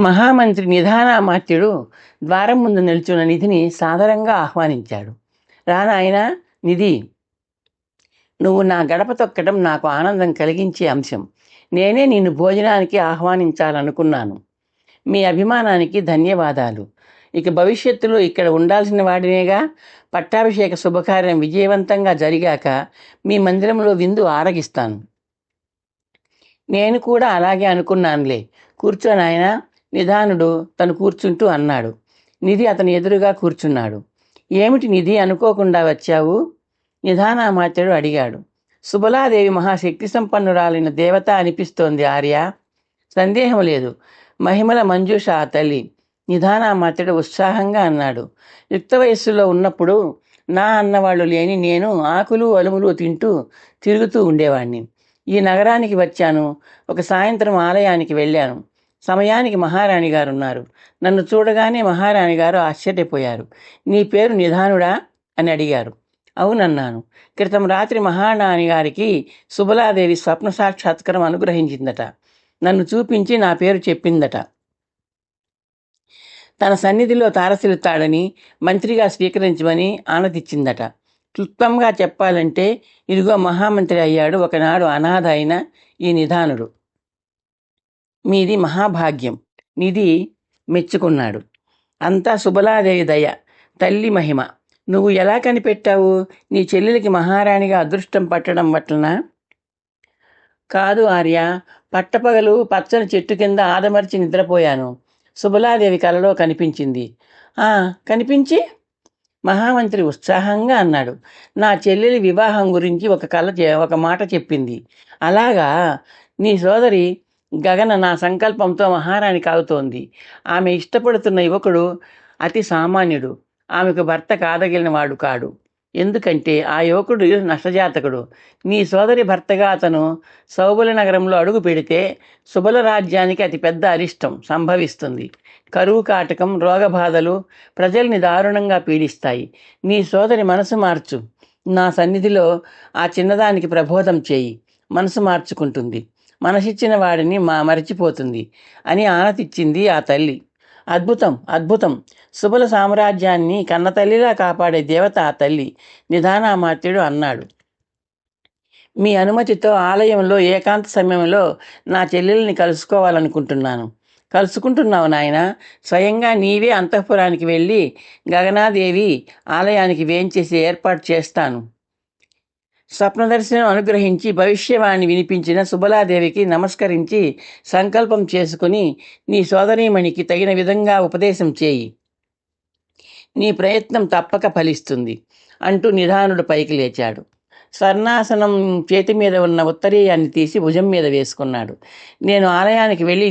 మహామంత్రి నిధానామాత్యుడు ద్వారం ముందు నిల్చున్న నిధిని సాదరంగా ఆహ్వానించాడు. రానాయనా నిధి, నువ్వు నా గడప తొక్కడం నాకు ఆనందం కలిగించే అంశం. నేనే నిన్ను భోజనానికి ఆహ్వానించాలనుకున్నాను. మీ అభిమానానికి ధన్యవాదాలు. ఇక భవిష్యత్తులో ఇక్కడ ఉండాల్సిన వాడినేగా. పట్టాభిషేక శుభకార్యం విజయవంతంగా జరిగాక మీ మందిరంలో విందు ఆరగిస్తాను. నేను కూడా అలాగే అనుకున్నానులే. కూర్చో నాయనా, నిధానుడు తను కూర్చుంటూ అన్నాడు. నిధి అతని ఎదురుగా కూర్చున్నాడు. ఏమిటి నిధి, అనుకోకుండా వచ్చావు? నిధానామాత్యుడు అడిగాడు. సుబలాదేవి మహాశక్తి సంపన్నురాలైన దేవత అనిపిస్తోంది ఆర్య. సందేహం లేదు. మహిమల మంజూష ఆ తల్లి. నిధానామాత్యుడు ఉత్సాహంగా అన్నాడు. యుక్త వయస్సులో ఉన్నప్పుడు నా అన్నవాళ్ళు లేని నేను ఆకులు అలుములు తింటూ తిరుగుతూ ఉండేవాణ్ణి. ఈ నగరానికి వచ్చాను. ఒక సాయంత్రం ఆలయానికి వెళ్ళాను. సమయానికి మహారాణి గారు ఉన్నారు. నన్ను చూడగానే మహారాణి గారు ఆశ్చర్యపోయారు. నీ పేరు నిధానుడా అని అడిగారు. అవునన్నాను. క్రితం రాత్రి మహారాణి గారికి సుబలాదేవి స్వప్న సాక్షాత్కారం అనుగ్రహించిందట. నన్ను చూపించి నా పేరు చెప్పిందట. తన సన్నిధిలో తారసిల్లుతాడని మంత్రిగా స్వీకరించమని ఆనతిచ్చిందట. క్లుప్తంగా చెప్పాలంటే ఇదిగో మహామంత్రి అయ్యాడు ఒకనాడు అనాథ అయిన ఈ నిధానుడు. మీది మహాభాగ్యం. నిధి మెచ్చుకున్నాడు. అంతా సుబలాదేవి దయ, తల్లి మహిమ. నువ్వు ఎలా కనిపెట్టావు? నీ చెల్లెలికి మహారాణిగా అదృష్టం పట్టడం వలన? కాదు ఆర్య, పట్టపగలు పచ్చని చెట్టు కింద ఆదమర్చి నిద్రపోయాను. సుబలాదేవి కలలో కనిపించింది. కనిపించి? మహామంత్రి ఉత్సాహంగా అన్నాడు. నా చెల్లెలి వివాహం గురించి ఒక మాట చెప్పింది. అలాగా? నీ సోదరి గగన నా సంకల్పంతో మహారాణి కాగుతోంది. ఆమె ఇష్టపడుతున్న యువకుడు అతి సామాన్యుడు. ఆమెకు భర్త కాదగిలిన వాడు కాడు. ఎందుకంటే ఆ యువకుడు నష్టజాతకుడు. నీ సోదరి భర్తగా అతను సౌబల నగరంలో అడుగు పెడితే సుబల రాజ్యానికి అతిపెద్ద అరిష్టం సంభవిస్తుంది. కరువు కాటకం, రోగబాధలు ప్రజల్ని దారుణంగా పీడిస్తాయి. నీ సోదరి మనసు మార్చు. నా సన్నిధిలో ఆ చిన్నదానికి ప్రబోధం చేయి. మనసు మార్చుకుంటుంది. మనసిచ్చిన వాడిని మరచిపోతుంది అని ఆనతిచ్చింది ఆ తల్లి. అద్భుతం, అద్భుతం. సుబల సామ్రాజ్యాన్ని కన్నతల్లిలా కాపాడే దేవత ఆ తల్లి, నిధానామాత్యుడు అన్నాడు. మీ అనుమతితో ఆలయంలో ఏకాంత సమయంలో నా చెల్లెల్ని కలుసుకోవాలనుకుంటున్నాను. కలుసుకుంటున్నావు నాయన. స్వయంగా నీవే అంతఃపురానికి వెళ్ళి గగనాదేవి ఆలయానికి వేంచేసి ఏర్పాటు చేస్తాను. స్వప్నదర్శనం అనుగ్రహించి భవిష్యవాణి వినిపించిన సుబలాదేవికి నమస్కరించి సంకల్పం చేసుకుని నీ సోదరీమణికి తగిన విధంగా ఉపదేశం చేయి. నీ ప్రయత్నం తప్పక ఫలిస్తుంది అంటూ నిధానుడు పైకి లేచాడు. స్వర్ణాసనం చేతి మీద ఉన్న ఉత్తరీయాన్ని తీసి భుజం మీద వేసుకున్నాడు. నేను ఆలయానికి వెళ్ళి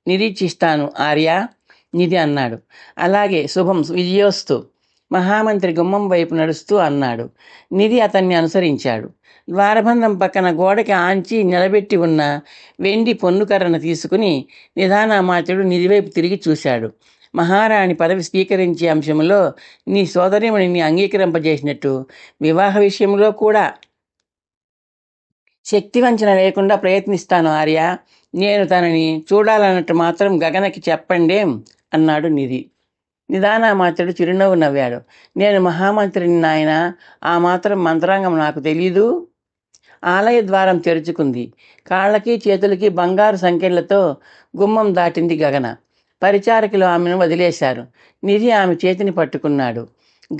నిరీక్షిస్తాను ఆర్య, నిధి అన్నాడు. అలాగే, శుభం, విజయోస్తు. మహామంత్రి గుమ్మం వైపు నడుస్తూ అన్నాడు. నిధి అతన్ని అనుసరించాడు. ద్వారబంధం పక్కన గోడకి ఆంచి నిలబెట్టి ఉన్న వెండి పొన్నుకర్రను తీసుకుని నిధానామాత్యుడు నిధి వైపు తిరిగి చూశాడు. మహారాణి పదవి స్వీకరించే అంశంలో నీ సోదరిమణిని అంగీకరింపజేసినట్టు వివాహ విషయంలో కూడా శక్తివంచన లేకుండా ప్రయత్నిస్తాను ఆర్య. నేను తనని చూడాలన్నట్టు మాత్రం గగనకి చెప్పండేం అన్నాడు నిధి. నిధానామాత్యుడు చిరునవ్వు నవ్వాడు. నేను మహామంత్రిని నాయన, ఆ మాత్రం మంత్రాంగం నాకు తెలీదు. ఆలయ ద్వారం తెరుచుకుంది. కాళ్ళకి చేతులకి బంగారు సంకెళ్లతో గుమ్మం దాటింది గగన. పరిచారకులు ఆమెను వదిలేశారు. నిధి ఆమె చేతిని పట్టుకున్నాడు.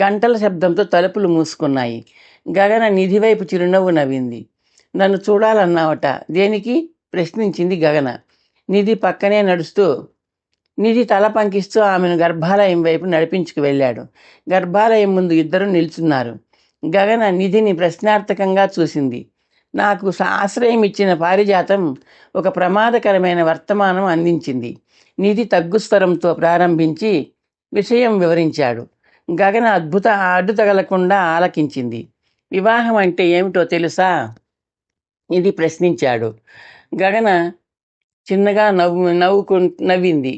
గంటల శబ్దంతో తలుపులు మూసుకున్నాయి. గగన నిధి వైపు చిరునవ్వు నవ్వింది. నన్ను చూడాలన్నావట, దేనికి? ప్రశ్నించింది గగన. నిధి పక్కనే నడుస్తూ నిధి తల పంకిస్తూ ఆమెను గర్భాలయం వైపు నడిపించుకు వెళ్ళాడు. గర్భాలయం ముందు ఇద్దరు నిల్చున్నారు. గగన నిధిని ప్రశ్నార్థకంగా చూసింది. నాకు ఆశ్రయం ఇచ్చిన పారిజాతం ఒక ప్రమాదకరమైన వర్తమానం అందించింది. నిధి తగ్గుస్వరంతో ప్రారంభించి విషయం వివరించాడు. గగన అడ్డు తగలకుండా ఆలకించింది. వివాహం అంటే ఏమిటో తెలుసా? నిధి ప్రశ్నించాడు. గగన చిన్నగా నవ్వింది.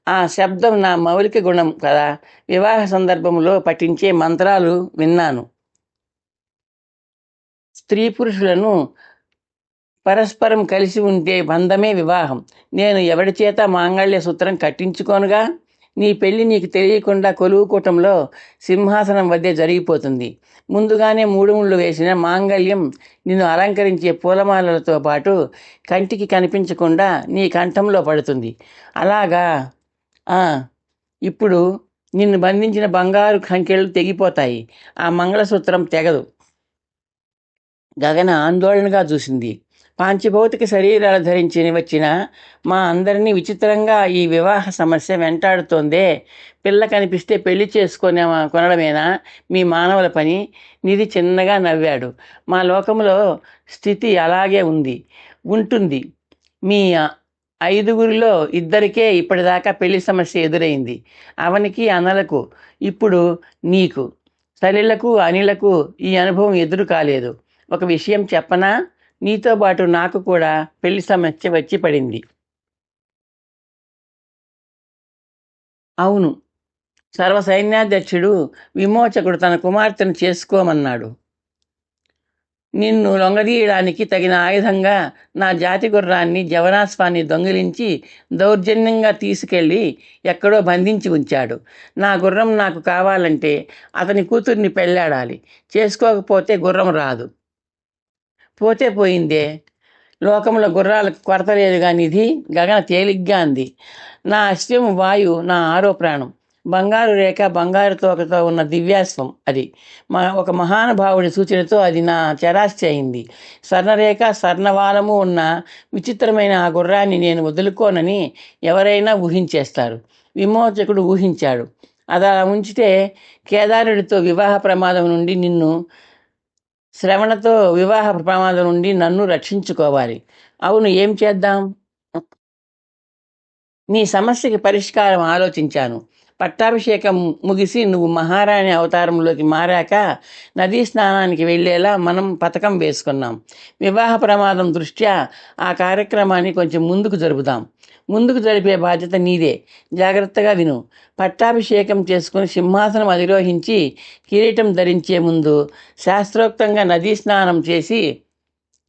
ఆ శబ్దం నా మౌలిక గుణం కదా. వివాహ సందర్భంలో పఠించే మంత్రాలు విన్నాను. స్త్రీ పురుషులను పరస్పరం కలిసి ఉంటే బంధమే వివాహం. నేను ఎవడి చేత మాంగళ్య సూత్రం కట్టించుకోనుగా. నీ పెళ్లి నీకు తెలియకుండా కొలువుకూటంలో సింహాసనం వద్దే జరిగిపోతుంది. ముందుగానే మూడు ముళ్ళు వేసిన మాంగళ్యం నిన్ను అలంకరించే పూలమాలలతో పాటు కంటికి కనిపించకుండా నీ కంఠంలో పడుతుంది. అలాగా. ఇప్పుడు నిన్ను బంధించిన బంగారు సంఖ్యలు తెగిపోతాయి. ఆ మంగళసూత్రం తెగదు. గగన ఆందోళనగా చూసింది. పాంచభౌతిక శరీరాలు ధరించి వచ్చిన మా అందరినీ విచిత్రంగా ఈ వివాహ సమస్య వెంటాడుతోందే. పిల్ల కనిపిస్తే పెళ్లి కొనడమేనా మీ మానవుల పని? నిధి చిన్నగా నవ్వాడు. మా లోకంలో స్థితి అలాగే ఉంటుంది. మీ 5గురిలో 2కే ఇప్పటిదాకా పెళ్లి సమస్య ఎదురైంది. అవనికి అనలకు, ఇప్పుడు నీకు. సలిలకు అనిలకు ఈ అనుభవం ఎదురు కాలేదు. ఒక విషయం చెప్పనా? నీతో పాటు నాకు కూడా పెళ్లి సమస్య వచ్చి పడింది. అవును, సర్వసైన్యాధ్యక్షుడు విమోచకుడు తన కుమార్తెను చేసుకోమన్నాడు. నిన్ను లొంగదీయడానికి తగిన ఆయుధంగా నా జాతి గుర్రాన్ని జవనాశ్వాన్ని దొంగిలించి దౌర్జన్యంగా తీసుకెళ్ళి ఎక్కడో బంధించి ఉంచాడు. నా గుర్రం నాకు కావాలంటే అతని కూతుర్ని పెళ్ళాడాలి. చేసుకోకపోతే గుర్రం రాదు. పోతే పోయిందే, లోకంలో గుర్రాలకు కొరత లేదుగా నిధి. గగన తేలిగ్గా అంది. నా అశ్వం వాయు, నా ఆరో ప్రాణం. బంగారు రేఖ, బంగారు తోకతో ఉన్న దివ్యాశ్వం అది. ఒక మహానుభావుడి సూచనతో అది నా చరాస్తి అయింది. స్వర్ణరేఖ, స్వర్ణవాలము ఉన్న విచిత్రమైన ఆ గుర్రాన్ని నేను వదులుకోనని ఎవరైనా ఊహించేస్తారు. విమోచకుడు ఊహించాడు. అది అలా ఉంచితే కేదారుడితో వివాహ ప్రమాదం నుండి నిన్ను, శ్రవణతో వివాహ ప్రమాదం నుండి నన్ను రక్షించుకోవాలి. అవును, ఏం చేద్దాం? నీ సమస్యకి పరిష్కారం ఆలోచించాను. పట్టాభిషేకం ముగిసి నువ్వు మహారాణి అవతారంలోకి మారాక నదీ స్నానానికి వెళ్ళేలా మనం పథకం వేసుకున్నాం. వివాహ ప్రమాదం దృష్ట్యా ఆ కార్యక్రమాన్ని కొంచెం ముందుకు జరుపుదాం. ముందుకు జరిపే బాధ్యత నీదే. జాగ్రత్తగా విను. పట్టాభిషేకం చేసుకుని సింహాసనం అధిరోహించి కిరీటం ధరించే ముందు శాస్త్రోక్తంగా నదీ స్నానం చేసి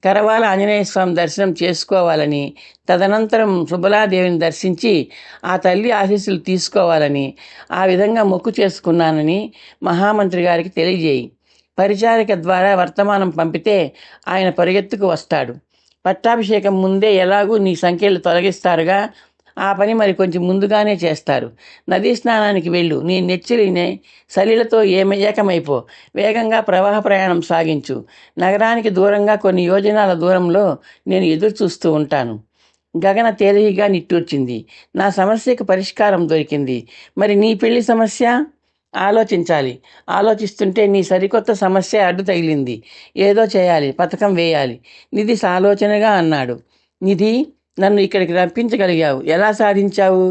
కరవాల ఆంజనేయ స్వామి దర్శనం చేసుకోవాలని, తదనంతరం సుబలాదేవిని దర్శించి ఆ తల్లి ఆశీస్సులు తీసుకోవాలని, ఆ విధంగా మొక్కు చేసుకున్నానని మహామంత్రి గారికి తెలియజేయి. పరిచారిక ద్వారా వర్తమానం పంపితే ఆయన పరిగెత్తుకు వస్తాడు. పట్టాభిషేకం ముందే ఎలాగూ నీ సంఖ్యలు తొలగిస్తారుగా, ఆ పని మరి కొంచెం ముందుగానే చేస్తారు. నదీ స్నానానికి వెళ్ళు. నీ నెచ్చిలినే సలిలతో ఏకమైపో. వేగంగా ప్రవాహ ప్రయాణం సాగించు. నగరానికి దూరంగా కొన్ని యోజనాల దూరంలో నేను ఎదురు చూస్తూ ఉంటాను. గగన తేలికగా నిట్టూర్చింది. నా సమస్యకు పరిష్కారం దొరికింది. మరి నీ పెళ్లి సమస్య? ఆలోచించాలి. ఆలోచిస్తుంటే నీ సరికొత్త సమస్య అడ్డు తగిలింది. ఏదో చేయాలి, పథకం వేయాలి. నిధి సాలోచనగా అన్నాడు. నిధి, నన్ను ఇక్కడికి రప్పించగలిగావు. ఎలా సాధించావు?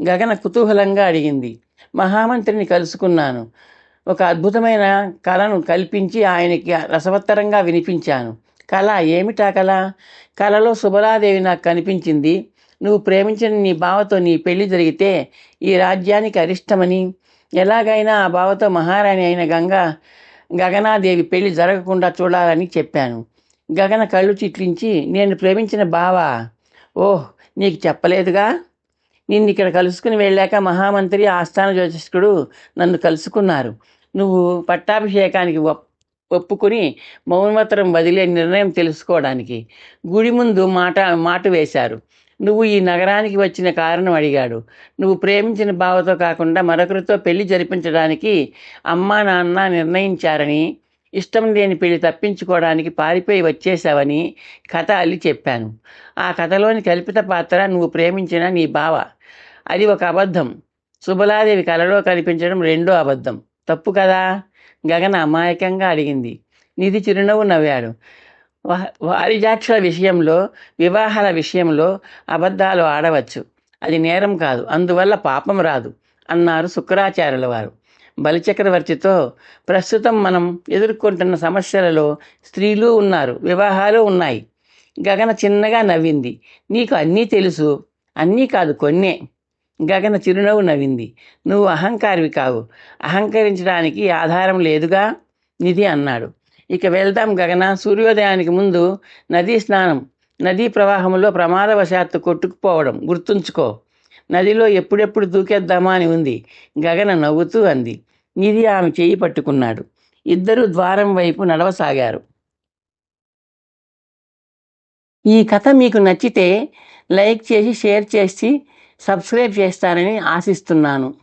గగన కుతూహలంగా అడిగింది. మహామంత్రిని కలుసుకున్నాను. ఒక అద్భుతమైన కళను కల్పించి ఆయనకి రసవత్తరంగా వినిపించాను. కళ? ఏమిటా కళ? కళలో సుబలాదేవి నాకు కనిపించింది. నువ్వు ప్రేమించిన నీ బావతో నీ పెళ్లి జరిగితే ఈ రాజ్యానికి అరిష్టమని, ఎలాగైనా ఆ బావతో మహారాణి అయిన గగనాదేవి పెళ్లి జరగకుండా చూడాలని చెప్పాను. గగన కళ్ళు చిట్లించి, నేను ప్రేమించిన బావా? ఓహ్, నీకు చెప్పలేదుగా. నిన్ను ఇక్కడ కలుసుకుని వెళ్ళాక మహామంత్రి, ఆస్థాన జ్యోతిష్కుడు నన్ను కలుసుకున్నారు. నువ్వు పట్టాభిషేకానికి ఒప్పుకుని మౌనవతరం వదిలే నిర్ణయం తెలుసుకోవడానికి. గుడి ముందు మాట వేశారు. నువ్వు ఈ నగరానికి వచ్చిన కారణం అడిగాడు. నువ్వు ప్రేమించిన బావతో కాకుండా మరొకరితో పెళ్లి జరిపించడానికి అమ్మా నాన్న నిర్ణయించారని, ఇష్టం లేని పెళ్లి తప్పించుకోవడానికి పారిపోయి వచ్చేశావని కథ అల్లి చెప్పాను. ఆ కథలోని కల్పిత పాత్ర నువ్వు ప్రేమించిన నీ బావ. అది ఒక అబద్ధం. సుబలాదేవి కలలో కనిపించడం రెండో అబద్ధం. తప్పు కదా? గగన అమాయకంగా అడిగింది. నిధి చిరునవ్వు నవ్వాడు. వారిజాక్షల విషయంలో, వివాహాల విషయంలో అబద్ధాలు ఆడవచ్చు. అది నేరం కాదు, అందువల్ల పాపం రాదు అన్నారు శుక్రాచార్యుల వారు. బలిచక్రవర్తితో, ప్రస్తుతం మనం ఎదుర్కొంటున్న సమస్యలలో స్త్రీలు ఉన్నారు, వివాహాలు ఉన్నాయి. గగన చిన్నగా నవ్వింది. నీకు అన్నీ తెలుసు. అన్నీ కాదు, కొన్నే. గగన చిరునవ్వు నవ్వింది. నువ్వు అహంకారివి కావు. అహంకరించడానికి ఆధారం లేదుగా, నిధి అన్నాడు. ఇక వెళ్దాం గగన. సూర్యోదయానికి ముందు నదీ స్నానం నదీ ప్రవాహంలో ప్రమాదవశాత్తు కొట్టుకుపోవడం గుర్తుంచుకో. నదిలో ఎప్పుడెప్పుడు దూకేద్దామా అని ఉంది. గగన నవ్వుతూ అంది. నిధి ఆమె చేయి పట్టుకున్నాడు. ఇద్దరూ ద్వారం వైపు నడవసాగారు. ఈ కథ మీకు నచ్చితే లైక్ చేసి, షేర్ చేసి, సబ్స్క్రైబ్ చేస్తారని ఆశిస్తున్నాను.